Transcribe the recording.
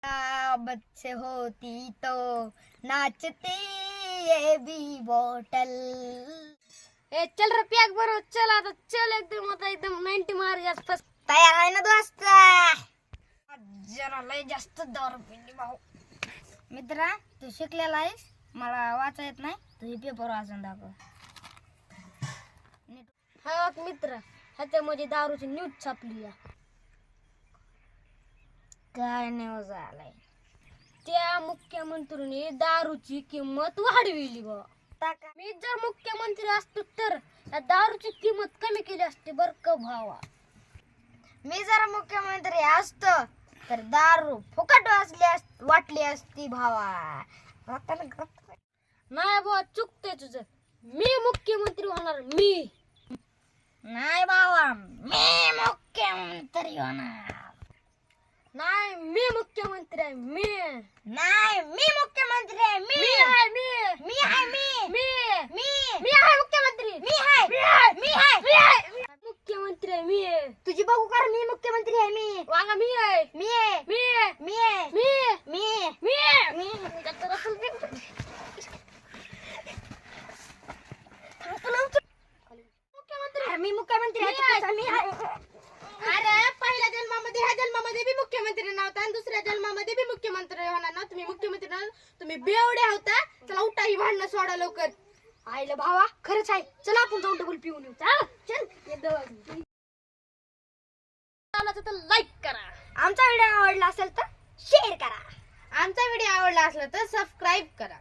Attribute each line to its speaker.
Speaker 1: बच्चे होती तो नाचती ये भी बॉटल।
Speaker 2: ए चल रे पॅक बरोबर चल आता चल एकदम 90 मार जास्त
Speaker 1: तयार आहे ना दोस्त? जरा लय जास्त दारू पिली भाऊ। मित्रा तू शिकलेला आहेस, मला वाचा येत नाही, तू पेपर वाचून दाखव।
Speaker 2: हा मित्र ह्याच्यामध्ये दारूची न्यूज छापली आहे।
Speaker 1: काय न्यूज आलाय?
Speaker 2: त्या मुख्यमंत्र्यांनी दारूची किंमत वाढविली बा। मी जर मुख्यमंत्री असतो तर या दारूची किंमत कमी केली असती बर का भावा।
Speaker 1: मी जर मुख्यमंत्री असतो तर दारू फुकट वाटली असती भावा।
Speaker 2: नाही भावा चुकते तुझं, मी मुख्यमंत्री होणार मी।
Speaker 1: नाही भावा मी मुख्यमंत्री होणार।
Speaker 2: नाही मी मुख्यमंत्री आहे मी।
Speaker 1: नाही मी मुख्यमंत्री आहे मी।
Speaker 2: मी आहे मी
Speaker 1: मी आहे मी।
Speaker 2: मी
Speaker 1: मी
Speaker 2: मी आहे मुख्यमंत्री
Speaker 1: मी आहे मी आहे
Speaker 2: मी आहे मुख्यमंत्री आहे मी।
Speaker 1: तुझी बघू कर मी मुख्यमंत्री आहे मी।
Speaker 2: वागा मी आहे
Speaker 1: मी आहे
Speaker 2: मी
Speaker 1: मी आहे
Speaker 2: मी
Speaker 1: मी
Speaker 2: मी
Speaker 1: मी मुख्यमंत्री आहे मी आहे।
Speaker 2: अरे पहिल्या जन्मामध्ये ह्या जन्मामध्ये बी मुख्यमंत्री नव्हता आणि दुसऱ्या जन्मामध्ये बी मुख्यमंत्री होणार ना। तुम्ही मुख्यमंत्री ना, तुम्ही बेवडे होता। चला उठा ही भांडणं सोडा लवकर।
Speaker 1: आईला भावा खरंच आहे, चला आपण जाऊन डबल पिऊन येऊ।
Speaker 2: चल तर लाईक करा,
Speaker 1: आमचा व्हिडिओ आवडला असेल तर शेअर करा,
Speaker 2: आमचा व्हिडिओ आवडला असला तर सबस्क्राईब करा।